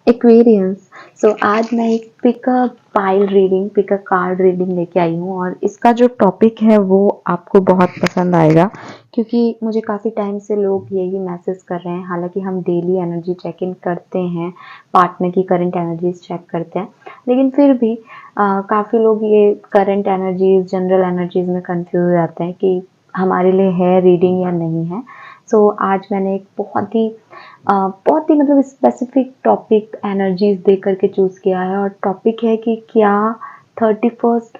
Aquarians. सो आज मैं एक pick a pile reading, pick a card reading लेके आई हूँ और इसका जो टॉपिक है वो आपको बहुत पसंद आएगा, क्योंकि मुझे काफ़ी टाइम से लोग यही मैसेज कर रहे हैं। हालांकि हम डेली एनर्जी चेक इन करते हैं, पार्टनर की करंट एनर्जीज चेक करते हैं, लेकिन फिर भी काफ़ी लोग ये करंट एनर्जीज, जनरल एनर्जीज में कंफ्यूज हो जाते हैं कि हमारे लिए है रीडिंग या नहीं है। सो आज मैंने एक बहुत ही मतलब स्पेसिफिक टॉपिक एनर्जीज दे करके चूज किया है, और टॉपिक है कि क्या 31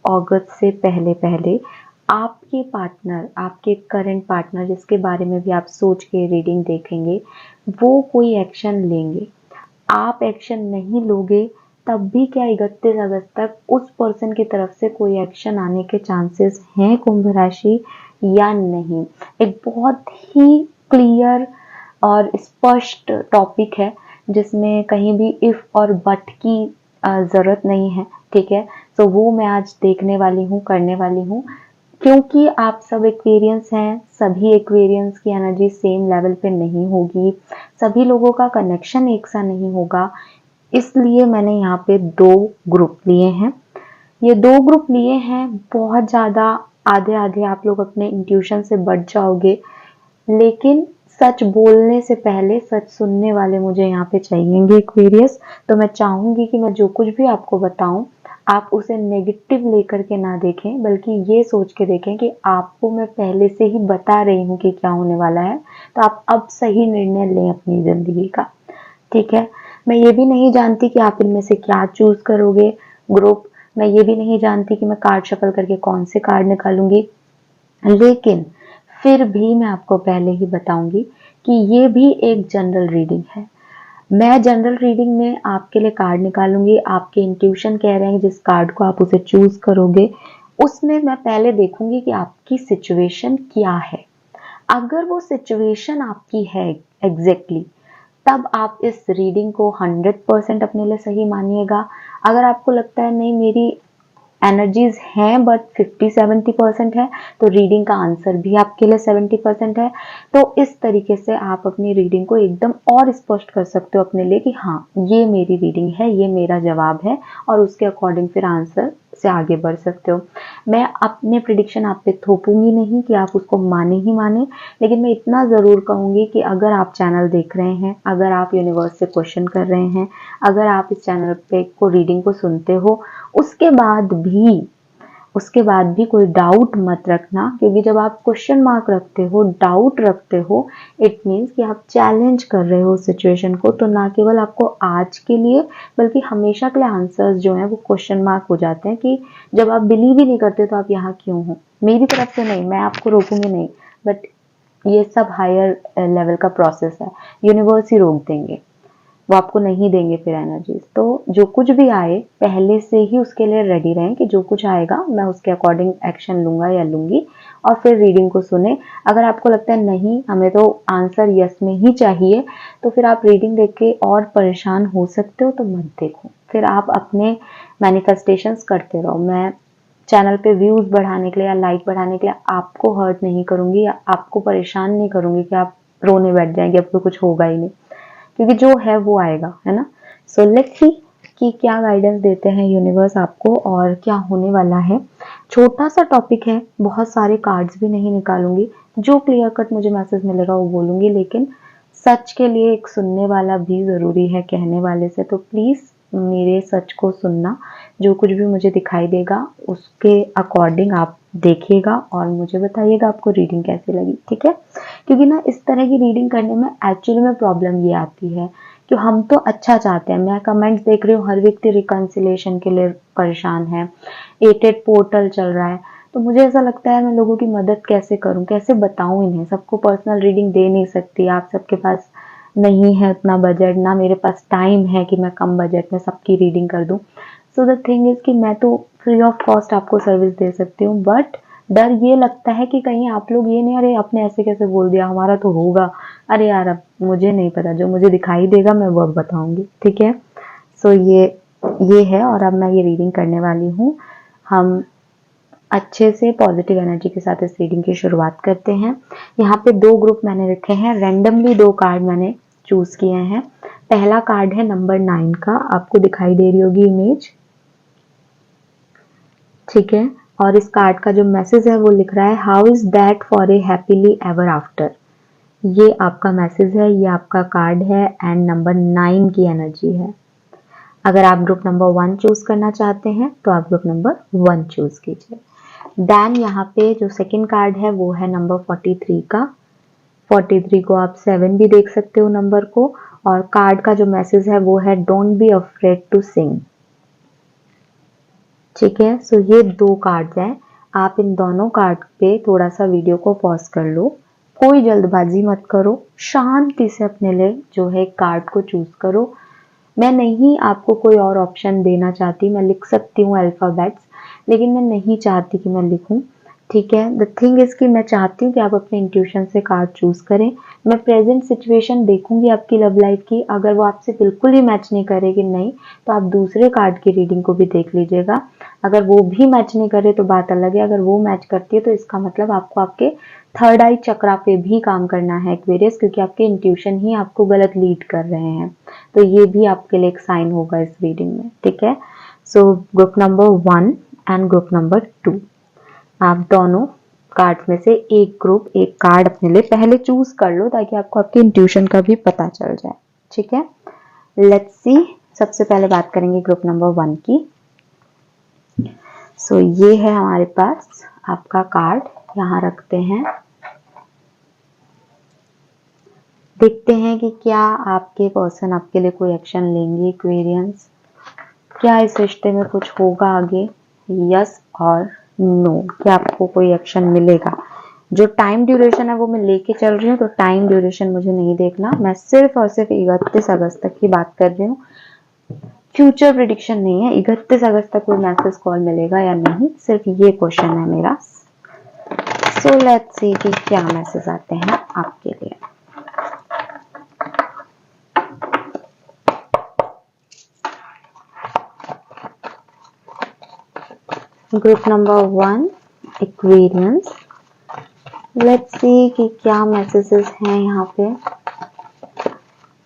अगस्त से पहले पहले आपके पार्टनर, आपके करंट पार्टनर जिसके बारे में भी आप सोच के रीडिंग देखेंगे, वो कोई एक्शन लेंगे। आप एक्शन नहीं लोगे तब भी क्या 31 अगस्त तक उस पर्सन की तरफ से कोई एक्शन आने के चांसेस हैं कुंभ राशि या नहीं। एक बहुत ही क्लियर और स्पष्ट टॉपिक है जिसमें कहीं भी इफ और बट की जरूरत नहीं है। ठीक है, तो वो मैं आज देखने वाली हूँ, करने वाली हूँ। क्योंकि आप सब एक्वेरियंस हैं, सभी एक्वेरियंस की एनर्जी सेम लेवल पे नहीं होगी, सभी लोगों का कनेक्शन एक सा नहीं होगा, इसलिए मैंने यहाँ पे दो ग्रुप लिए हैं। ये दो ग्रुप लिए हैं, बहुत ज़्यादा आधे आधे आप लोग अपने इंट्यूशन से बच जाओगे, लेकिन सच बोलने से पहले सच सुनने वाले मुझे यहाँ पे चाहिएंगे एक्वेरियस। तो मैं चाहूंगी कि मैं जो कुछ भी आपको बताऊं, आप उसे नेगेटिव लेकर के ना देखें, बल्कि ये सोच के देखें कि आपको मैं पहले से ही बता रही हूँ कि क्या होने वाला है, तो आप अब सही निर्णय लें अपनी जिंदगी का। ठीक है, मैं ये भी नहीं जानती कि आप इनमें से क्या चूज करोगे ग्रुप, मैं ये भी नहीं जानती कि मैं कार्ड शफल करके कौन से कार्ड निकालूंगी, लेकिन फिर भी मैं आपको पहले ही बताऊंगी कि ये भी एक जनरल रीडिंग है। मैं जनरल रीडिंग में आपके लिए कार्ड निकालूंगी, आपके इंट्यूशन कह रहे हैं जिस कार्ड को आप उसे चूज करोगे, उसमें मैं पहले देखूंगी कि आपकी सिचुएशन क्या है। अगर वो सिचुएशन आपकी है एग्जैक्टली, तब आप इस रीडिंग को 100% अपने लिए सही मानिएगा। अगर आपको लगता है नहीं मेरी एनर्जीज हैं बट 50-70% है, तो रीडिंग का आंसर भी आपके लिए 70% है। तो इस तरीके से आप अपनी रीडिंग को एकदम और स्पष्ट कर सकते हो अपने लिए कि हाँ ये मेरी रीडिंग है, ये मेरा जवाब है, और उसके अकॉर्डिंग फिर आंसर से आगे बढ़ सकते हो। मैं अपने प्रिडिक्शन आप पे थोपूंगी नहीं कि आप उसको माने ही माने, लेकिन मैं इतना जरूर कहूंगी कि अगर आप चैनल देख रहे हैं, अगर आप यूनिवर्स से क्वेश्चन कर रहे हैं, अगर आप इस चैनल पे को रीडिंग को सुनते हो, उसके बाद भी कोई डाउट मत रखना, क्योंकि जब आप क्वेश्चन मार्क रखते हो, डाउट रखते हो, इट मीन्स कि आप चैलेंज कर रहे हो सिचुएशन को। तो ना केवल आपको आज के लिए बल्कि हमेशा के लिए आंसर्स जो हैं वो क्वेश्चन मार्क हो जाते हैं कि जब आप बिलीव ही नहीं करते तो आप यहाँ क्यों हो। मेरी तरफ से नहीं, मैं आपको रोकूंगी नहीं, बट ये सब हायर लेवल का प्रोसेस है, यूनिवर्स ही रोक देंगे, वो आपको नहीं देंगे फिर एनर्जीज। तो जो कुछ भी आए पहले से ही उसके लिए रेडी रहें कि जो कुछ आएगा मैं उसके अकॉर्डिंग एक्शन लूंगा या लूंगी, और फिर रीडिंग को सुने। अगर आपको लगता है नहीं हमें तो आंसर यस में ही चाहिए, तो फिर आप रीडिंग देख के और परेशान हो सकते हो, तो मत देखो, फिर आप अपने मैनिफेस्टेशंस करते रहो। मैं चैनल पे व्यूज बढ़ाने के लिए या लाइक बढ़ाने के लिए आपको हर्ट नहीं करूंगी या आपको परेशान नहीं करूंगी कि आप रोने बैठ जाएंगे अब तो कुछ होगा ही नहीं, क्योंकि जो है वो आएगा, है ना। सो लेट्स सी कि क्या गाइडेंस देते हैं यूनिवर्स आपको और क्या होने वाला है। छोटा सा टॉपिक है, बहुत सारे कार्ड्स भी नहीं निकालूंगी, जो क्लियर कट मुझे मैसेज मिलेगा वो बोलूंगी, लेकिन सच के लिए एक सुनने वाला भी जरूरी है कहने वाले से। तो प्लीज मेरे सच को सुनना, जो कुछ भी मुझे दिखाई देगा उसके अकॉर्डिंग आप देखिएगा और मुझे बताइएगा आपको रीडिंग कैसी लगी। ठीक है, क्योंकि ना इस तरह की रीडिंग करने में एक्चुअली में प्रॉब्लम ये आती है कि हम तो अच्छा चाहते हैं, मैं कमेंट्स देख रही हूँ हर व्यक्ति रिकंसिलेशन के लिए परेशान है, 88 पोर्टल चल रहा है, तो मुझे ऐसा लगता है मैं लोगों की मदद कैसे करूं, कैसे बताऊं इन्हें। सबको पर्सनल रीडिंग दे नहीं सकती, आप सबके पास नहीं है उतना बजट, ना मेरे पास टाइम है कि मैं कम बजट में सबकी रीडिंग कर दूं। सो द थिंग इज कि मैं तो फ्री ऑफ कॉस्ट आपको सर्विस दे सकती हूँ, बट डर ये लगता है कि कहीं आप लोग ये नहीं, अरे आपने ऐसे कैसे बोल दिया, हमारा तो होगा, अरे यार अब मुझे नहीं पता, जो मुझे दिखाई देगा मैं वो बताऊंगी। ठीक है, सो ये है, और अब मैं ये रीडिंग करने वाली हूँ। हम अच्छे से पॉजिटिव एनर्जी के साथ इस रीडिंग की शुरुआत करते हैं। यहाँ पे दो ग्रुप मैंने रखे हैं, रैंडमली दो कार्ड मैंने चूज किए हैं। पहला कार्ड है नंबर 9 का, आपको दिखाई दे रही होगी इमेज, ठीक है। और इस कार्ड का जो मैसेज है वो लिख रहा है how is that for a happily ever after. ये आपका मैसेज है, ये आपका कार्ड है एंड नंबर 9 की एनर्जी है। अगर आप ग्रुप नंबर 1 चूज करना चाहते हैं तो आप ग्रुप नंबर 1 चूज कीजिए। देन यहाँ पे जो सेकंड कार्ड है वो है नंबर 43 का। 43 को आप 7 भी देख सकते हो नंबर को। और कार्ड का जो मैसेज है वो है don't be afraid to sing, ठीक है। सो ये 2 कार्ड्स हैं। आप इन दोनों कार्ड पे थोड़ा सा वीडियो को पॉज कर लो, कोई जल्दबाजी मत करो, शांति से अपने लिए जो है कार्ड को चूज करो। मैं नहीं आपको कोई और ऑप्शन देना चाहती, मैं लिख सकती हूँ अल्फाबेट्स, लेकिन मैं नहीं चाहती कि मैं लिखूं, ठीक है। द थिंग इज कि मैं चाहती हूँ कि आप अपने इंट्यूशन से कार्ड चूज करें। मैं प्रेजेंट सिचुएशन देखूंगी आपकी लव लाइफ की, अगर वो आपसे बिल्कुल ही मैच नहीं करेगी नहीं तो आप दूसरे कार्ड की रीडिंग को भी देख लीजिएगा। अगर वो भी मैच नहीं करे तो बात अलग है, अगर वो मैच करती है तो इसका मतलब आपको आपके थर्ड आई चक्रा पे भी काम करना है एक्वेरियस, क्योंकि आपके इंट्यूशन ही आपको गलत लीड कर रहे हैं। तो ये भी आपके लिए एक साइन होगा इस रीडिंग में, ठीक है। सो group number 1 and group number 2, आप दोनों कार्ड में से एक ग्रुप एक कार्ड अपने लिए पहले चूज कर लो ताकि आपको आपके इंट्यूशन का भी पता चल जाए, ठीक है। लेट्स सी, सबसे पहले बात करेंगे ग्रुप नंबर 1 की। सो ये है हमारे पास आपका कार्ड, यहाँ रखते हैं, देखते हैं कि क्या आपके पर्सन आपके लिए कोई एक्शन लेंगे एक्वेरियंस, क्या इस रिश्ते में कुछ होगा आगे, यस और नो, क्या आपको कोई एक्शन मिलेगा। जो टाइम ड्यूरेशन है वो मैं लेके चल रही हूँ, तो टाइम ड्यूरेशन मुझे नहीं देखना, मैं सिर्फ और सिर्फ 31 अगस्त तक की बात कर रही हूँ, फ्यूचर प्रिडिक्शन नहीं है। 31 अगस्त तक कोई मैसेज कॉल मिलेगा या नहीं, सिर्फ ये क्वेश्चन है मेरा। सो लेट्स सी कि क्या मैसेज आते हैं आपके लिए। Group number 1 Aquarians, let's see कि क्या मैसेजेस हैं यहाँ पे।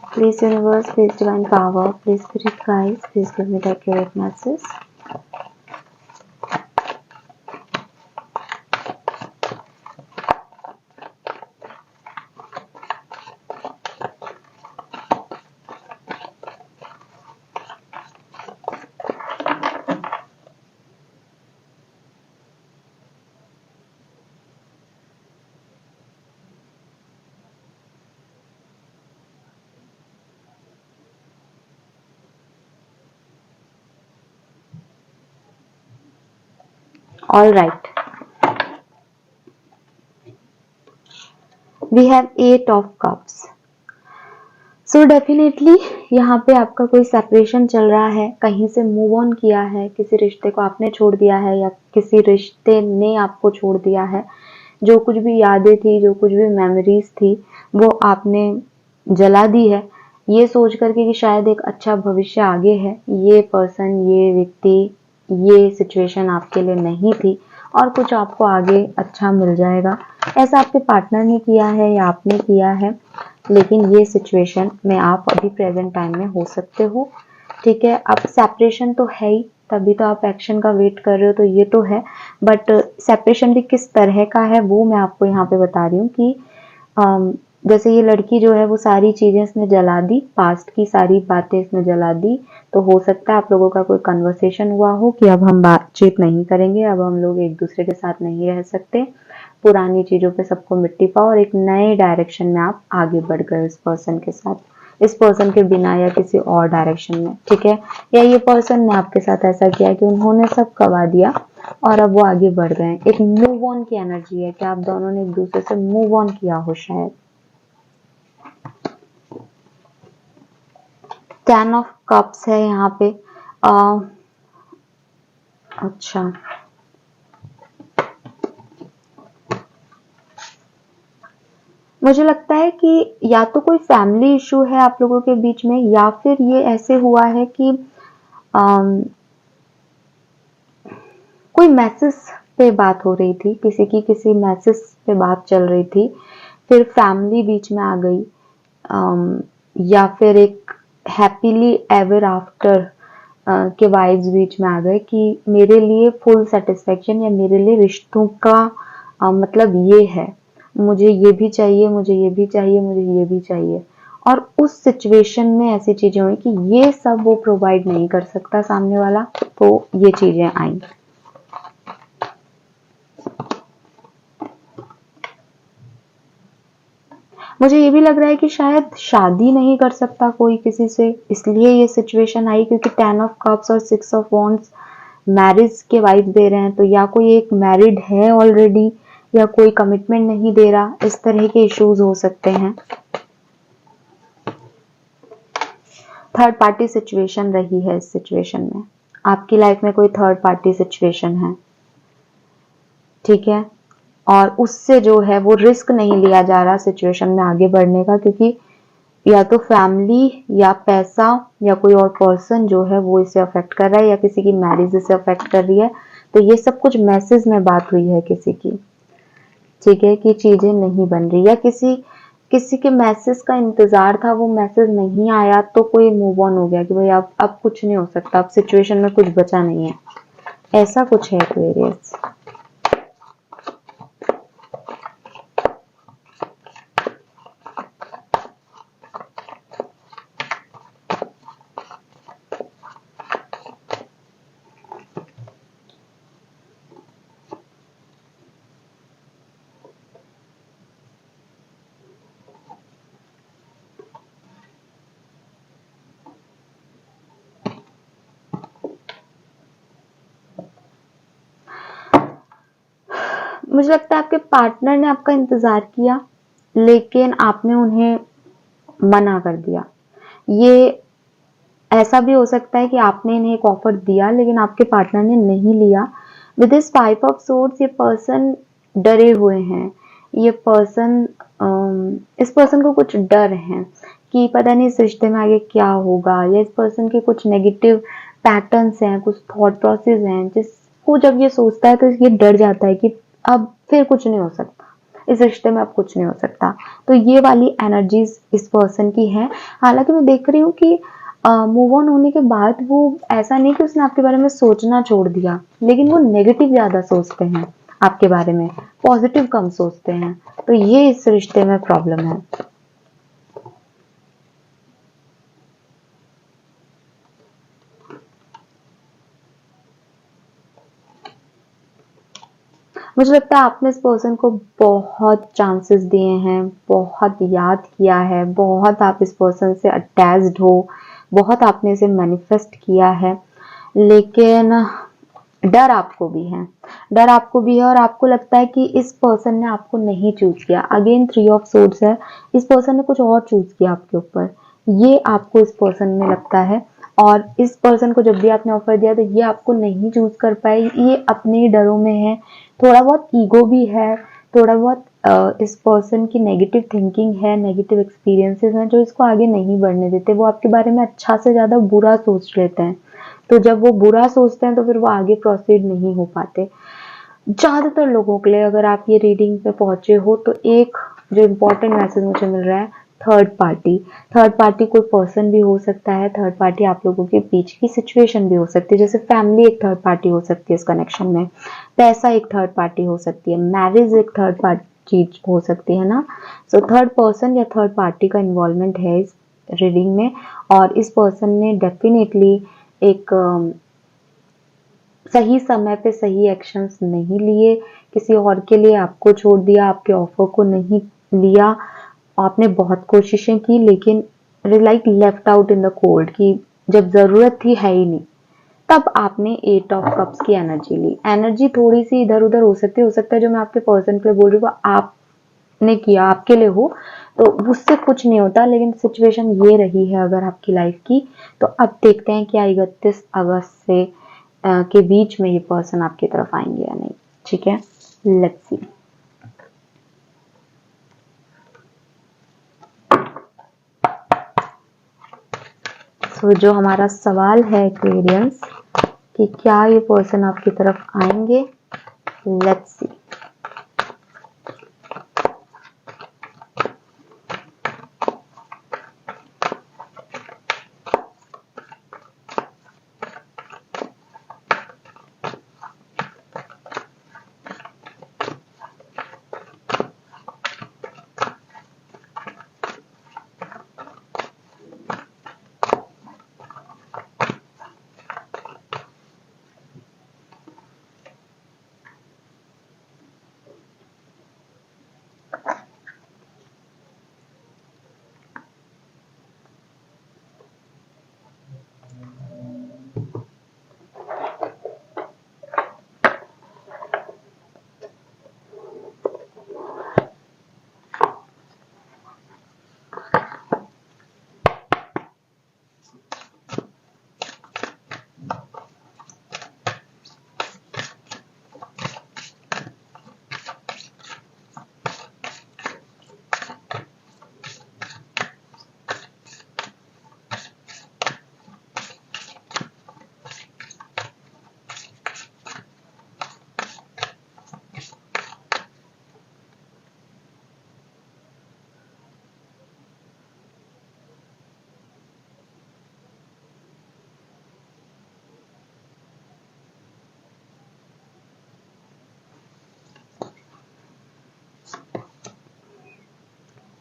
Please universe, please divine power, please spirit guides, please give me the accurate message. All right, we have 8 of cups. So definitely यहाँ पे आपका कोई सेपरेशन चल रहा है, कहीं से मूव ऑन किया है, किसी रिश्ते को आपने छोड़ दिया है या किसी रिश्ते ने आपको छोड़ दिया है। जो कुछ भी यादें थी, जो कुछ भी मेमोरीज थी, वो आपने जला दी है, ये सोच करके कि शायद एक अच्छा भविष्य आगे है। ये पर्सन, ये व्यक्ति, ये सिचुएशन आपके लिए नहीं थी और कुछ आपको आगे अच्छा मिल जाएगा, ऐसा आपके पार्टनर ने किया है या आपने किया है, लेकिन ये सिचुएशन में आप अभी प्रेजेंट टाइम में हो सकते हो, ठीक है। अब सेपरेशन तो है ही, तभी तो आप एक्शन का वेट कर रहे हो, तो ये तो है, बट सेपरेशन भी किस तरह का है वो मैं आपको यहाँ पे बता रही हूँ कि जैसे ये लड़की जो है वो सारी चीजें इसने जला दी, पास्ट की सारी बातें इसने जला दी, तो हो सकता है आप लोगों का कोई कन्वर्सेशन हुआ हो कि अब हम बातचीत नहीं करेंगे, अब हम लोग एक दूसरे के साथ नहीं रह सकते, पुरानी चीजों पे सबको मिट्टी पाओ और एक नए डायरेक्शन में आप आगे बढ़ गए इस पर्सन के साथ, इस पर्सन के बिना या किसी और डायरेक्शन में, ठीक है। या ये पर्सन ने आपके साथ ऐसा किया कि उन्होंने सब गवा दिया और अब वो आगे बढ़ गए, एक मूव ऑन की एनर्जी है कि आप दोनों ने एक दूसरे से मूव ऑन किया हो शायद। 10 ऑफ कप्स है यहाँ पे। अच्छा, मुझे लगता है कि या तो कोई फैमिली इशू है आप लोगों के बीच में, या फिर ये ऐसे हुआ है कि कोई मैसेज पे बात हो रही थी, किसी की किसी मैसेज पे बात चल रही थी, फिर फैमिली बीच में आ गई, या फिर एक हैप्पीली एवर आफ्टर के वाइब्स बीच में आ गए कि मेरे लिए फुल सेटिस्फेक्शन या मेरे लिए रिश्तों का मतलब ये है, मुझे ये भी चाहिए, मुझे ये भी चाहिए, मुझे ये भी चाहिए। और उस सिचुएशन में ऐसी चीजें हुई कि ये सब वो प्रोवाइड नहीं कर सकता सामने वाला, तो ये चीजें आई। मुझे ये भी लग रहा है कि शायद शादी नहीं कर सकता कोई किसी से, इसलिए ये सिचुएशन आई, क्योंकि 10 ऑफ कप्स और 6 ऑफ वॉन्ड्स मैरिज के वाइब दे रहे हैं। तो या कोई एक मैरिड है ऑलरेडी, या कोई कमिटमेंट नहीं दे रहा, इस तरह के इश्यूज हो सकते हैं। थर्ड पार्टी सिचुएशन रही है इस सिचुएशन में, आपकी लाइफ में कोई थर्ड पार्टी सिचुएशन है, ठीक है। और उससे जो है वो रिस्क नहीं लिया जा रहा सिचुएशन में आगे बढ़ने का, क्योंकि या तो फैमिली या पैसा या कोई और पर्सन जो है वो इसे अफेक्ट कर रहा है, या किसी की मैरिज इसे अफेक्ट कर रही है। तो ये सब कुछ मैसेज में बात हुई है किसी की, ठीक है, कि चीजें नहीं बन रही, या किसी के मैसेज का इंतजार था, वो मैसेज नहीं आया, तो कोई मूव ऑन हो गया कि भाई अब कुछ नहीं हो सकता, अब सिचुएशन में कुछ बचा नहीं है, ऐसा कुछ है एक्वेरियस। मुझे लगता है आपके पार्टनर ने आपका इंतजार किया, लेकिन आपने उन्हें मना कर दिया। ये ऐसा भी हो सकता है कि आपने इन्हें एक ऑफर दिया लेकिन आपके पार्टनर ने नहीं लिया। विद दिस 5 ऑफ सोर्ड्स ये पर्सन डरे हुए हैं, ये पर्सन इस पर्सन को कुछ डर है कि पता नहीं इस रिश्ते में आगे क्या होगा, या इस पर्सन के कुछ नेगेटिव पैटर्न्स हैं, कुछ थॉट प्रोसेस हैं, जिसको जब ये सोचता है तो ये डर जाता है कि अब फिर कुछ नहीं हो सकता, इस रिश्ते में अब कुछ नहीं हो सकता। तो ये वाली एनर्जीज इस पर्सन की है। हालांकि मैं देख रही हूँ कि मूव ऑन होने के बाद वो ऐसा नहीं कि उसने आपके बारे में सोचना छोड़ दिया, लेकिन वो नेगेटिव ज्यादा सोचते हैं आपके बारे में, पॉजिटिव कम सोचते हैं। तो ये इस रिश्ते में प्रॉब्लम है। मुझे लगता है आपने इस पर्सन को बहुत चांसेस दिए हैं, बहुत याद किया है, बहुत आप इस पर्सन से अटैच्ड हो, बहुत आपने इसे मैनिफेस्ट किया है, लेकिन डर आपको भी है, डर आपको भी है, और आपको लगता है कि इस पर्सन ने आपको नहीं चूज किया। अगेन 3 ऑफ सोर्ड्स है, इस पर्सन ने कुछ और चूज किया आपके ऊपर, ये आपको इस पर्सन में लगता है। और इस पर्सन को जब भी आपने ऑफर दिया तो ये आपको नहीं चूज कर पाए, ये अपने ही डरों में है, थोड़ा बहुत ईगो भी है, थोड़ा बहुत इस पर्सन की नेगेटिव थिंकिंग है, नेगेटिव एक्सपीरियंसेस हैं जो इसको आगे नहीं बढ़ने देते। वो आपके बारे में अच्छा से ज्यादा बुरा सोच लेते हैं, तो जब वो बुरा सोचते हैं तो फिर वो आगे प्रोसीड नहीं हो पाते। ज्यादातर लोगों के लिए अगर आप ये रीडिंग पे पहुंचे हो तो एक जो इम्पोर्टेंट मैसेज मुझे मिल रहा है, थर्ड पार्टी। थर्ड पार्टी कोई पर्सन भी हो सकता है, थर्ड पार्टी आप लोगों के बीच की सिचुएशन भी हो सकती है, जैसे फैमिली एक थर्ड पार्टी हो सकती है इस कनेक्शन में, पैसा एक थर्ड पार्टी हो सकती है, मैरिज एक थर्ड पार्टी चीज हो सकती है ना। सो थर्ड पर्सन या थर्ड पार्टी का इन्वॉल्वमेंट है इस रीडिंग में, और इस पर्सन ने डेफिनेटली एक सही समय पे सही एक्शंस नहीं लिए, किसी और के लिए आपको छोड़ दिया, आपके ऑफर को नहीं लिया। आपने बहुत कोशिशें की लेकिन like left out in the cold, कि जब जरूरत थी है ही नहीं, तब आपने 8 ऑफ कप्स की एनर्जी ली। एनर्जी थोड़ी सी इधर उधर हो सकता है जो मैं आपके पर्सन के लिए बोल रही हूँ आपने किया, आपके लिए हो तो उससे कुछ नहीं होता, लेकिन सिचुएशन ये रही है अगर आपकी लाइफ की। तो अब देखते हैं कि 31 अगस्त से के बीच में ये पर्सन आपकी तरफ आएंगे या नहीं, ठीक है, लेट्स सी। सो जो हमारा सवाल है एक्वेरियंस कि क्या ये पर्सन आपकी तरफ आएंगे, let's see.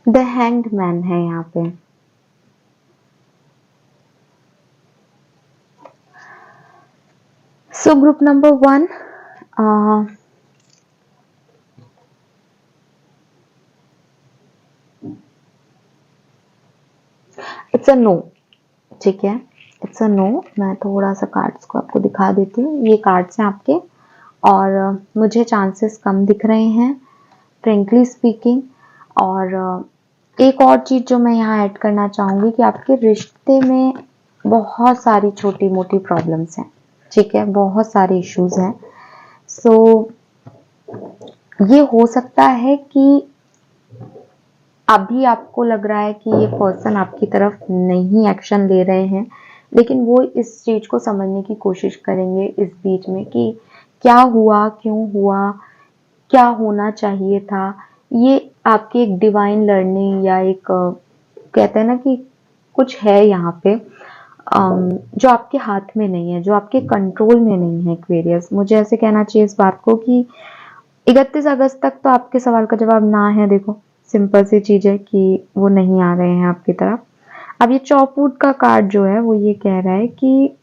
The hanged man है यहाँ पे। So group number 1, it's a no. ठीक है, इट्स अ नो। मैं थोड़ा सा कार्ड्स को आपको दिखा देती हूँ। ये कार्ड्स हैं आपके, और मुझे चांसेस कम दिख रहे हैं फ्रेंकली स्पीकिंग। और एक और चीज जो मैं यहाँ ऐड करना चाहूंगी कि आपके रिश्ते में बहुत सारी छोटी मोटी प्रॉब्लम्स हैं। ठीक है, बहुत सारे इश्यूज हैं। सो ये हो सकता है कि अभी आपको लग रहा है कि ये पर्सन आपकी तरफ नहीं एक्शन ले रहे हैं, लेकिन वो इस चीज को समझने की कोशिश करेंगे इस बीच में कि क्या हुआ, क्यों हुआ, क्या होना चाहिए था। ये आपकी एक डिवाइन लर्निंग या एक कहते हैं ना कि कुछ है यहाँ पे जो आपके हाथ में नहीं है, जो आपके कंट्रोल में नहीं है एक्वेरियस। मुझे ऐसे कहना चाहिए इस बात को कि 31 अगस्त तक तो आपके सवाल का जवाब ना है। देखो, सिंपल सी चीज है कि वो नहीं आ रहे हैं आपकी तरफ। अब ये चौपूट का कार्ड जो है वो ये कह रहा है कि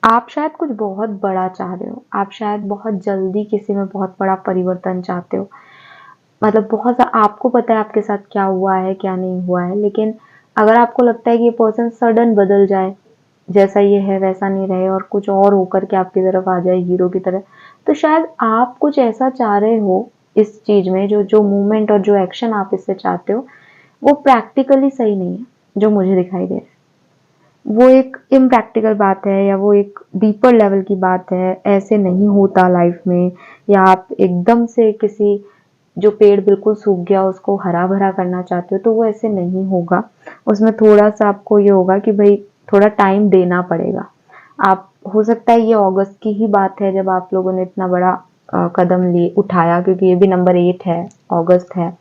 आप शायद कुछ बहुत बड़ा चाह रहे हो, आप शायद बहुत जल्दी किसी में बहुत बड़ा परिवर्तन चाहते हो। मतलब बहुत आपको पता है आपके साथ क्या हुआ है, क्या नहीं हुआ है, लेकिन अगर आपको लगता है कि ये पर्सन सडन बदल जाए, जैसा ये है वैसा नहीं रहे और कुछ और होकर के आपकी तरफ आ जाए हीरो की तरह, तो शायद आप कुछ ऐसा चाह रहे हो इस चीज में, जो जो मूवमेंट और जो एक्शन आप इससे चाहते हो वो प्रैक्टिकली सही नहीं है, जो मुझे दिखाई दे रहा है। वो एक इम्प्रैक्टिकल बात है, या वो एक डीपर लेवल की बात है। ऐसे नहीं होता लाइफ में। या आप एकदम से किसी जो पेड़ बिल्कुल सूख गया उसको हरा भरा करना चाहते हो, तो वो ऐसे नहीं होगा। उसमें थोड़ा सा आपको ये होगा कि भाई थोड़ा टाइम देना पड़ेगा। आप हो सकता है ये अगस्त की ही बात है जब आप लोगों ने इतना बड़ा कदम लिए उठाया, क्योंकि ये भी नंबर 8 है, अगस्त है।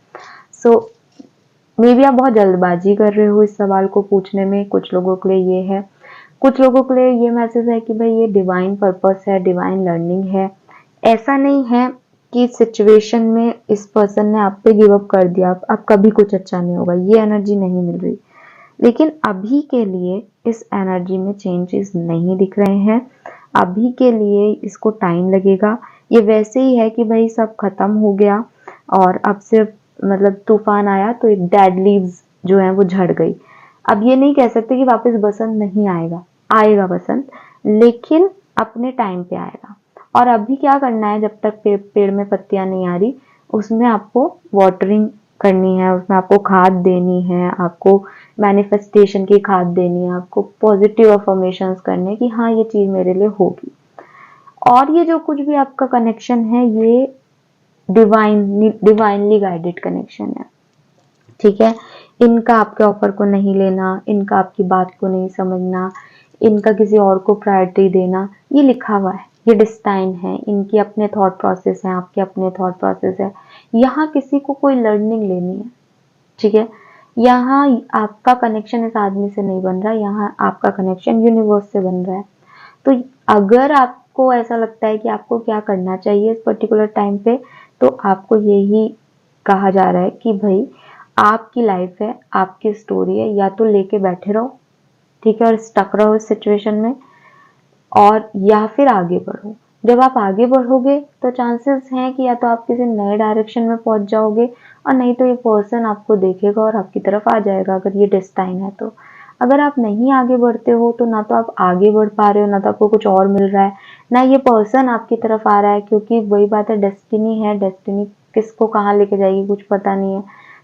सो मे बी आप बहुत जल्दबाजी कर रहे हो इस सवाल को पूछने में। कुछ लोगों के लिए ये है, कुछ लोगों के लिए ये मैसेज है कि भाई ये डिवाइन पर्पस है, डिवाइन लर्निंग है। ऐसा नहीं है कि सिचुएशन में इस पर्सन ने आप पे गिव अप कर दिया, अब कभी कुछ अच्छा नहीं होगा, ये एनर्जी नहीं मिल रही। लेकिन अभी के लिए इस एनर्जी में चेंजेस नहीं दिख रहे हैं। अभी के लिए इसको टाइम लगेगा। ये वैसे ही है कि भाई सब खत्म हो गया और अब सिर्फ मतलब तूफान आया तो एक डेड लीव्स जो है वो झड़ गई। अब ये नहीं कह सकते कि वापस बसंत नहीं आएगा, आएगा बसंत, लेकिन अपने टाइम पे आएगा। और अभी क्या करना है, जब तक पेड़ में पत्तियां नहीं आ रही उसमें आपको वाटरिंग करनी है, उसमें आपको खाद देनी है, आपको मैनिफेस्टेशन की खाद देनी है, आपको पॉजिटिव अफर्मेशंस करने कि हाँ ये चीज मेरे लिए होगी। और ये जो कुछ भी आपका कनेक्शन है ये डिवाइनली गाइडेड कनेक्शन है। ठीक है, इनका आपके ऑफर को नहीं लेना, इनका आपकी बात को नहीं समझना, इनका किसी और को प्रायोरिटी देना, ये लिखा हुआ है, ये डिस्टाइन है। इनकी अपने थॉट प्रोसेस है, आपके अपने थॉट प्रोसेस है। यहाँ किसी को कोई लर्निंग लेनी है। ठीक है, यहाँ आपका कनेक्शन इस आदमी से नहीं बन रहा, यहाँ आपका कनेक्शन यूनिवर्स से बन रहा है। तो अगर आपको ऐसा लगता है कि आपको क्या करना चाहिए इस पर्टिकुलर टाइम पे, तो आपको यही कहा जा रहा है कि भाई आपकी लाइफ है, आपकी स्टोरी है, या तो लेके बैठे रहो, ठीक है, और स्टक रहो इस सिचुएशन में, और या फिर आगे बढ़ो। जब आप आगे बढ़ोगे तो चांसेस हैं कि या तो आप किसी नए डायरेक्शन में पहुंच जाओगे, और नहीं तो ये पर्सन आपको देखेगा और आपकी तरफ आ जाएगा, अगर ये डेस्टाइन है तो। अगर आप नहीं आगे बढ़ते हो तो ना तो आप आगे बढ़ पा रहे हो, ना तो आपको कुछ और मिल रहा है, ना ये पर्सन आपकी तरफ आ रहा है, क्योंकि वही बात है, डेस्टिनी है। डेस्टिनी किसको कहाँ लेके जाएगी कुछ पता नहीं है,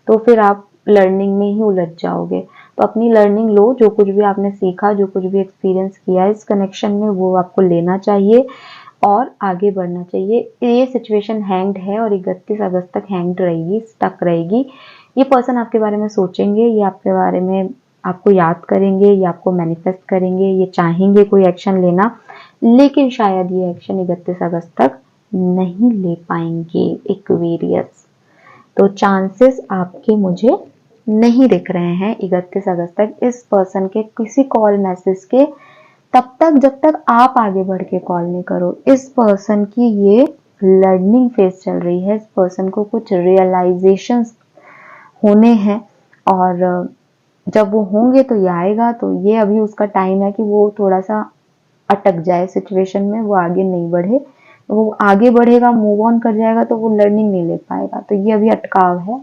तो फिर आप लर्निंग में ही उलझ जाओगे। तो अपनी लर्निंग लो, जो कुछ भी आपने सीखा, जो कुछ भी एक्सपीरियंस किया इस कनेक्शन में, वो आपको लेना चाहिए और आगे बढ़ना चाहिए। ये सिचुएशन हैंग्ड है और 31 अगस्त तक हैंग्ड रहेगी, स्टक रहेगी। ये पर्सन आपके बारे में सोचेंगे, ये आपके बारे में आपको याद करेंगे, ये आपको मैनिफेस्ट करेंगे, ये चाहेंगे कोई एक्शन लेना, लेकिन शायद ये एक्शन 31 अगस्त तक नहीं ले पाएंगे एक्वेरियस। तो चांसेस आपके मुझे नहीं दिख रहे हैं 31 अगस्त तक इस पर्सन के किसी कॉल मैसेज के, तब तक जब तक आप आगे बढ़ के कॉल नहीं करो। इस पर्सन की ये लर्निंग फेज चल रही है, इस पर्सन को कुछ रियलाइजेशन होने हैं, और जब वो होंगे तो ये आएगा। तो ये अभी उसका टाइम है कि वो थोड़ा सा अटक जाए सिचुएशन में, वो आगे नहीं बढ़े। वो आगे बढ़ेगा, मूव ऑन कर जाएगा तो वो लर्निंग नहीं ले पाएगा। तो ये अभी अटकाव है,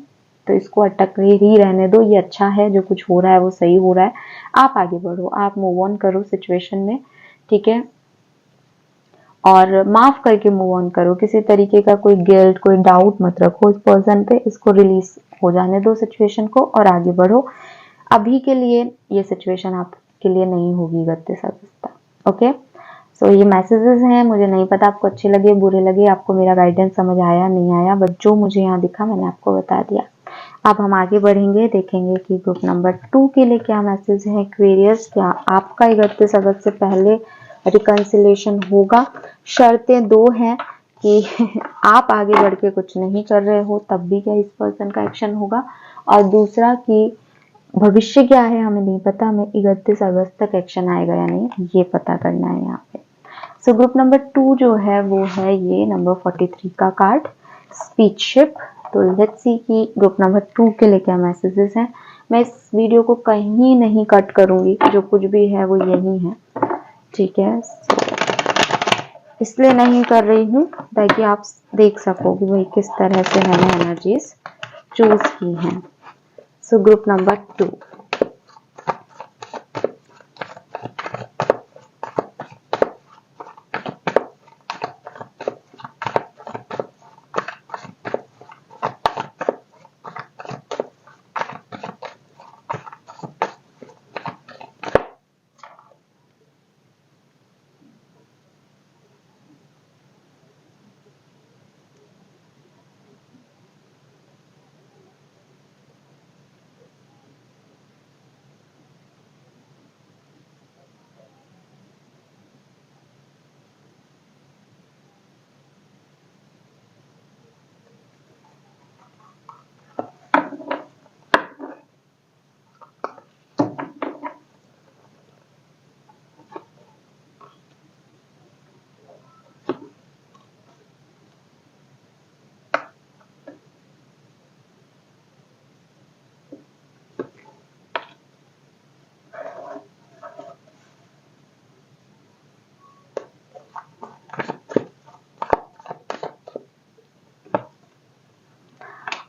तो इसको अटक ही रहने दो। ये अच्छा है, जो कुछ हो रहा है वो सही हो रहा है। आप आगे बढ़ो, आप मूव ऑन करो सिचुएशन में, ठीक है, और माफ करके मूव ऑन करो। किसी तरीके का कोई गिल्ट, कोई डाउट मत रखो इस पर्सन पे। इसको रिलीज हो जाने दो सिचुएशन को, और आगे बढ़ो। अभी के लिए ये सिचुएशन आपके लिए नहीं होगी गत्ते सागस्ता। ओके, सो ये मैसेजेस हैं। मुझे नहीं पता आपको अच्छे लगे बुरे लगे, आपको मेरा गाइडेंस समझ आया नहीं आया, बट जो मुझे यहाँ दिखा मैंने आपको बता दिया। अब हम आगे बढ़ेंगे, देखेंगे कि ग्रुप नंबर 2 के लिए क्या मैसेज है। एक्वेरियस, क्या आपका 31 अगस्त से पहले रिकंसिलेशन होगा? शर्तें 2 हैं कि आप आगे बढ़ के कुछ नहीं कर रहे हो तब भी क्या इस पर्सन का एक्शन होगा, और दूसरा कि भविष्य क्या है हमें नहीं पता, हमें 31 अगस्त तक एक्शन आएगा या नहीं ये पता करना है यहाँ पे। सो ग्रुप नंबर 2 जो है वो है ये नंबर 43 का कार्ड, स्पीचशिप। तो लेट्स सी कि ग्रुप नंबर 2 के लिए क्या मैसेजेस हैं। मैं इस वीडियो को कहीं नहीं कट करूंगी, जो कुछ भी है वो यही है, ठीक है। इसलिए नहीं कर रही हूँ ताकि आप देख सको कि भाई किस तरह से मैंने एनर्जीज चूज की हैं। सो group number 2,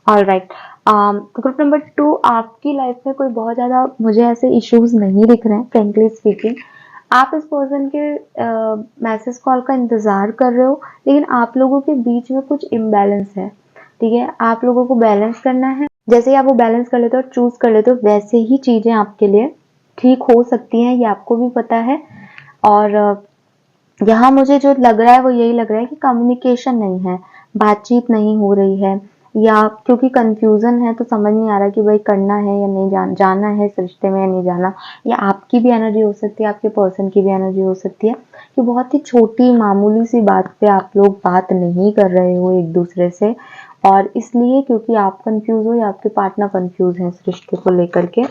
alright. Group number 2, आपकी लाइफ में कोई बहुत ज्यादा मुझे ऐसे इश्यूज नहीं दिख रहे हैं फ्रेंकली स्पीकिंग। आप इस पर्सन के मैसेज कॉल का इंतजार कर रहे हो, लेकिन आप लोगों के बीच में कुछ इम्बैलेंस है, ठीक है। आप लोगों को बैलेंस करना है। जैसे ही आप वो बैलेंस कर लेते हो और चूज कर लेते हो, वैसे ही चीजें आपके लिए ठीक हो सकती हैं, ये आपको भी पता है। और यहाँ मुझे जो लग रहा है वो यही लग रहा है कि कम्युनिकेशन नहीं है, बातचीत नहीं हो रही है, या क्योंकि कंफ्यूजन है तो समझ नहीं आ रहा कि भाई करना है या नहीं, जाना है इस रिश्ते में या नहीं जाना। या आपकी भी एनर्जी हो सकती है, आपके पर्सन की भी एनर्जी हो सकती है कि बहुत ही छोटी मामूली सी बात पे आप लोग बात नहीं कर रहे हो एक दूसरे से, और इसलिए क्योंकि आप कंफ्यूज हो या आपके पार्टनर कंफ्यूज है इस रिश्ते को लेकर के।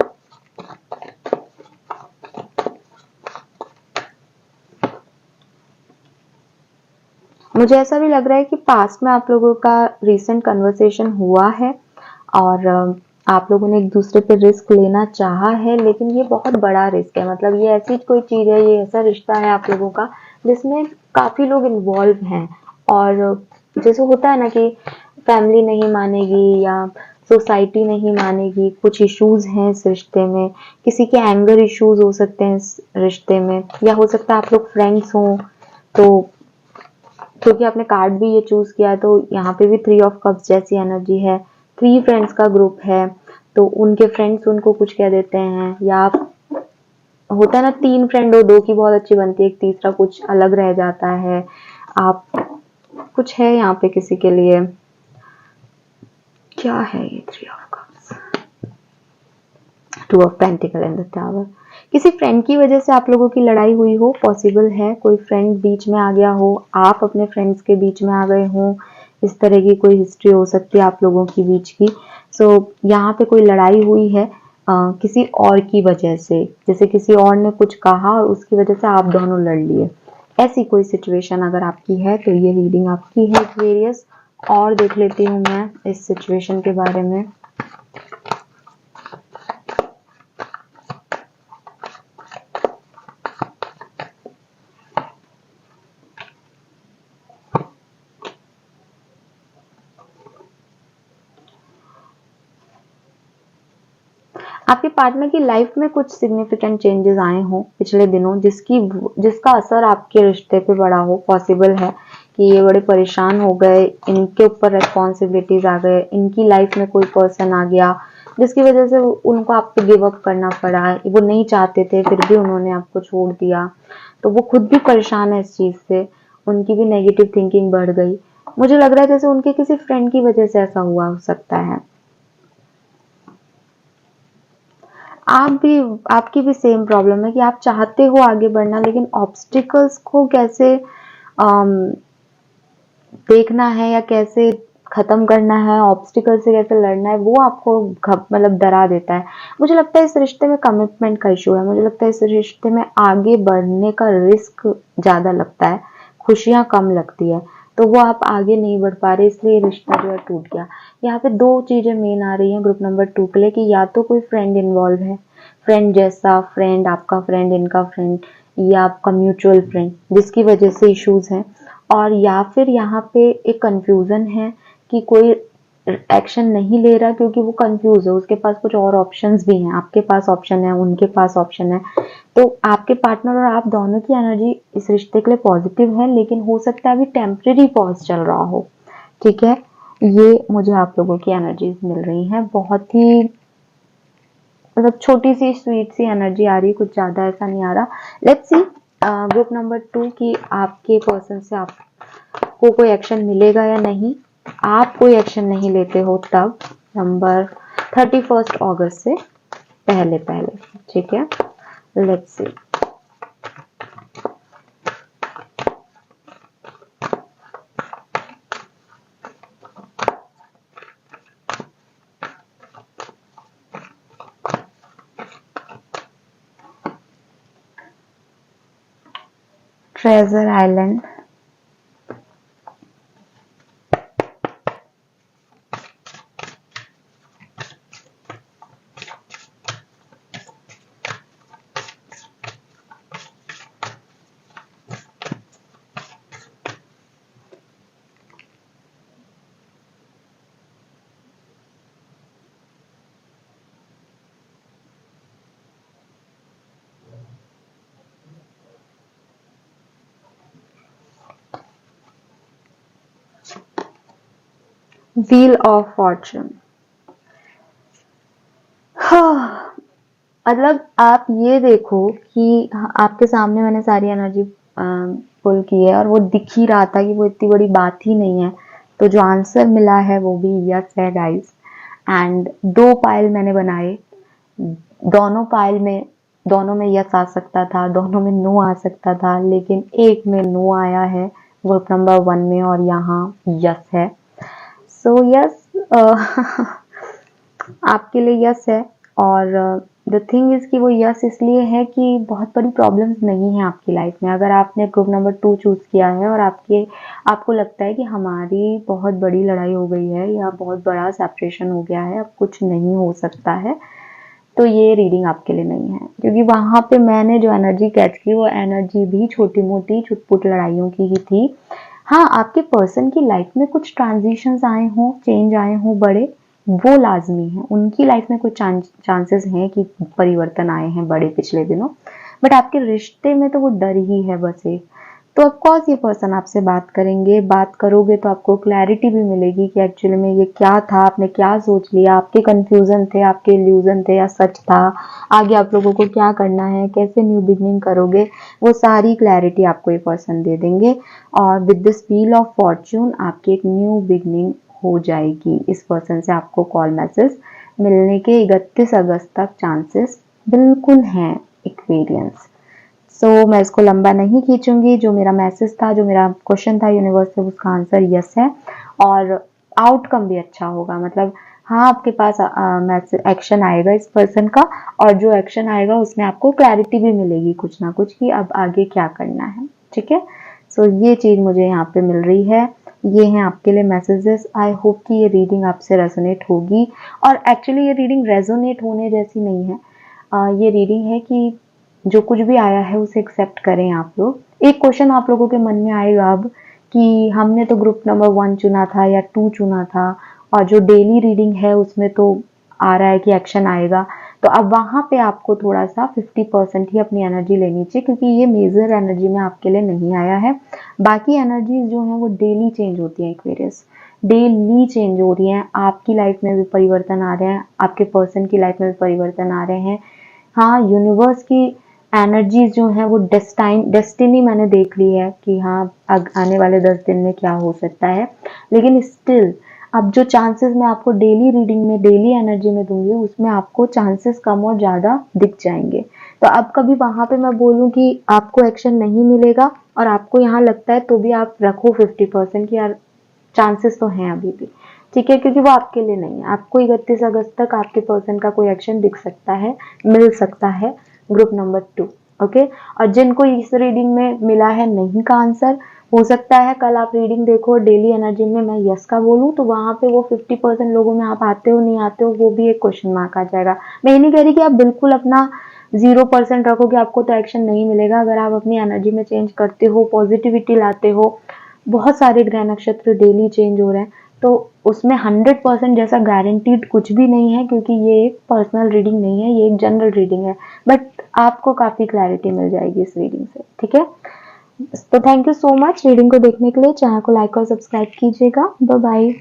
मुझे ऐसा भी लग रहा है कि पास्ट में आप लोगों का रिसेंट कन्वर्सेशन हुआ है, और आप लोगों ने एक दूसरे पे रिस्क लेना चाहा है, लेकिन ये बहुत बड़ा रिस्क है। मतलब ये ऐसी कोई चीज है, ये ऐसा रिश्ता है आप लोगों का जिसमें काफी लोग इन्वॉल्व हैं, और जैसे होता है ना कि फैमिली नहीं मानेगी या सोसाइटी नहीं मानेगी, कुछ इश्यूज हैं इस रिश्ते में, किसी के एंगर इश्यूज हो सकते हैं इस रिश्ते में, या हो सकता है आप लोग फ्रेंड्स हो। तो क्योंकि आपने कार्ड भी ये चूज किया, तो यहाँ पे भी 3 ऑफ कप्स जैसी एनर्जी है। 3 फ्रेंड्स का ग्रुप है, तो उनके फ्रेंड्स उनको कुछ कह देते हैं, या होता है ना 3 फ्रेंड हो, 2 की बहुत अच्छी बनती है, एक तीसरा कुछ अलग रह जाता है। आप कुछ है यहाँ पे किसी के लिए, क्या है ये 3 of cups, 2 of pentacle and the tower. किसी फ्रेंड की वजह से आप लोगों की लड़ाई हुई हो, पॉसिबल है। कोई फ्रेंड बीच में आ गया हो, आप अपने फ्रेंड्स के बीच में आ गए हो, इस तरह की कोई हिस्ट्री हो सकती है आप लोगों की बीच की। सो यहाँ पे कोई लड़ाई हुई है किसी और की वजह से, जैसे किसी और ने कुछ कहा और उसकी वजह से आप दोनों लड़ लिए। ऐसी कोई सिचुएशन अगर आपकी है तो ये रीडिंग आपकी है एक्वेरियस। और देख लेती हूँ मैं इस सिचुएशन के बारे में। आपके पार्टनर की लाइफ में कुछ सिग्निफिकेंट चेंजेस आए हों पिछले दिनों, जिसका असर आपके रिश्ते पे बड़ा हो। पॉसिबल है कि ये बड़े परेशान हो गए, इनके ऊपर रेस्पॉन्सिबिलिटीज आ गए, इनकी लाइफ में कोई पर्सन आ गया जिसकी वजह से उनको आप पे गिव अप करना पड़ा। वो नहीं चाहते थे फिर भी उन्होंने आपको छोड़ दिया, तो वो खुद भी परेशान है इस चीज से। उनकी भी नेगेटिव थिंकिंग बढ़ गई। मुझे लग रहा है जैसे उनके किसी फ्रेंड की वजह से ऐसा हुआ हो सकता है। आपकी भी सेम प्रॉब्लम है कि आप चाहते हो आगे बढ़ना, लेकिन ऑब्स्टिकल्स को कैसे अम, देखना है या कैसे खत्म करना है, ऑब्स्टिकल से कैसे लड़ना है, वो आपको मतलब डरा देता है। मुझे लगता है इस रिश्ते में कमिटमेंट का इशू है। मुझे लगता है इस रिश्ते में आगे बढ़ने का रिस्क ज्यादा लगता है, खुशियां कम लगती है, तो वो आप आगे नहीं बढ़ पा रहे, इसलिए रिश्ता जो है टूट गया। यहाँ पे दो चीजें मेन आ रही हैं ग्रुप नंबर 2 के लिए, कि या तो कोई फ्रेंड इन्वॉल्व है, फ्रेंड जैसा फ्रेंड, आपका फ्रेंड, इनका फ्रेंड, या आपका म्यूचुअल फ्रेंड जिसकी वजह से इश्यूज हैं, और या फिर यहाँ पे एक कंफ्यूजन है कि कोई एक्शन नहीं ले रहा क्योंकि वो कंफ्यूज है, उसके पास कुछ और ऑप्शंस भी हैं। आपके पास ऑप्शन है, उनके पास ऑप्शन है, तो आपके पार्टनर और आप दोनों की एनर्जी इस रिश्ते के लिए पॉजिटिव है, लेकिन हो सकता है अभी टेम्परेरी पॉज चल रहा हो। ठीक है, ये मुझे आप लोगों की एनर्जीज मिल रही हैं। बहुत ही मतलब छोटी सी स्वीट सी एनर्जी आ रही है, कुछ ज्यादा ऐसा नहीं आ रहा। लेट्स सी ग्रुप नंबर 2 की आपके पर्सन से आपको कोई एक्शन मिलेगा या नहीं। आप कोई एक्शन नहीं लेते हो तब नंबर 31 अगस्त से पहले पहले। ठीक है, let's see. Treasure island, wheel of Fortune. हाँ, मतलब आप ये देखो कि आपके सामने मैंने सारी एनर्जी पुल की है और वो दिख ही रहा था कि वो इतनी बड़ी बात ही नहीं है। तो जो आंसर मिला है वो भी यस है गाइस। एंड 2 पाइल मैंने बनाए, दोनों में यस आ सकता था, दोनों में नो आ सकता था, लेकिन एक में नो आया है ग्रुप नंबर 1 में, और यहाँ यस है। सो यस आपके लिए यस है। और द थिंग इज कि वो यस इसलिए है कि बहुत बड़ी प्रॉब्लम्स नहीं है आपकी लाइफ में। अगर आपने ग्रुप नंबर 2 चूज किया है और आपको लगता है कि हमारी बहुत बड़ी लड़ाई हो गई है या बहुत बड़ा सेपरेशन हो गया है, अब कुछ नहीं हो सकता है, तो ये रीडिंग आपके लिए नहीं है। क्योंकि वहां पे मैंने जो एनर्जी कैच की वो एनर्जी भी छोटी मोटी छुटपुट लड़ाइयों की ही थी। हाँ, आपके पर्सन की लाइफ में कुछ ट्रांजिशंस आए हों, चेंज आए हों बड़े, वो लाजमी है। उनकी लाइफ में कुछ चांसेस हैं कि परिवर्तन आए हैं बड़े पिछले दिनों, बट आपके रिश्ते में तो वो डर ही है बस एक। तो ऑफकोर्स ये पर्सन आपसे बात करेंगे, बात करोगे तो आपको क्लैरिटी भी मिलेगी कि एक्चुअली में ये क्या था, आपने क्या सोच लिया, आपके कंफ्यूजन थे, आपके इल्यूजन थे या सच था, आगे आप लोगों को क्या करना है, कैसे न्यू बिगनिंग करोगे, वो सारी क्लैरिटी आपको ये पर्सन दे देंगे। और with this wheel of Fortune आपकी एक न्यू बिगनिंग हो जाएगी। इस पर्सन से आपको कॉल मैसेज मिलने के 31 अगस्त तक चांसेस बिल्कुल हैं, एक्वेरियंस। सो मैं इसको लंबा नहीं खींचूंगी। जो मेरा मैसेज था, जो मेरा क्वेश्चन था यूनिवर्स से, उसका आंसर यस है और आउटकम भी अच्छा होगा। मतलब हाँ, आपके पास मैसेज एक्शन आएगा इस पर्सन का, और जो एक्शन आएगा उसमें आपको क्लैरिटी भी मिलेगी कुछ ना कुछ कि अब आगे क्या करना है। ठीक है, सो ये चीज मुझे यहाँ पे मिल रही है। ये हैं आपके लिए मैसेजेस। आई होप कि ये रीडिंग आपसे रेजोनेट होगी। और एक्चुअली ये रीडिंग रेजोनेट होने जैसी नहीं है। ये रीडिंग है कि जो कुछ भी आया है उसे एक्सेप्ट करें आप लोग। एक क्वेश्चन आप लोगों के मन में आएगा अब कि हमने तो ग्रुप नंबर 1 चुना था या 2 चुना था, और जो डेली रीडिंग है उसमें तो आ रहा है कि एक्शन आएगा। तो अब वहां पे आपको थोड़ा सा 50% ही अपनी एनर्जी लेनी चाहिए, क्योंकि ये मेजर एनर्जी में आपके लिए नहीं आया है। बाकी एनर्जीज जो है वो डेली चेंज होती है, एक्वेरियस डेली चेंज हो रही है। आपकी लाइफ में भी परिवर्तन आ रहे हैं, आपके पर्सन की लाइफ में भी परिवर्तन आ रहे हैं। हाँ, यूनिवर्स की एनर्जीज जो है वो डेस्टिनी मैंने देख ली है कि हाँ आने वाले 10 दिन में क्या हो सकता है, लेकिन स्टिल अब जो चांसेस मैं आपको डेली रीडिंग में, डेली एनर्जी में दूंगी, उसमें आपको चांसेस कम और ज्यादा दिख जाएंगे। तो अब कभी वहां पे मैं बोलूं कि आपको एक्शन नहीं मिलेगा और आपको यहाँ लगता है, तो भी आप रखो 50% की यार चांसेस तो हैं अभी भी, ठीक है, क्योंकि वो आपके लिए नहीं है। आपको 31 अगस्त तक आपके पर्सन का कोई एक्शन दिख सकता है, मिल सकता है, ग्रुप नंबर 2। ओके, और जिनको इस रीडिंग में मिला है नहीं का आंसर, हो सकता है कल आप रीडिंग देखो डेली एनर्जी में मैं यस का बोलूं, तो वहां पे वो 50% लोगों में आप आते हो नहीं आते हो, वो भी एक क्वेश्चन मार्क आ जाएगा। मैं ये नहीं कह रही कि आप बिल्कुल अपना 0% रखो कि आपको तो एक्शन नहीं मिलेगा। अगर आप अपनी एनर्जी में चेंज करते हो, पॉजिटिविटी लाते हो, बहुत सारे ग्रह नक्षत्र डेली चेंज हो रहे हैं, तो उसमें 100% जैसा गारंटीड कुछ भी नहीं है, क्योंकि ये एक पर्सनल रीडिंग नहीं है, ये एक जनरल रीडिंग है। बट आपको काफी क्लैरिटी मिल जाएगी इस रीडिंग से, ठीक है। तो thank you so much reading को देखने के लिए। चैनल को लाइक और सब्सक्राइब कीजिएगा। Bye bye.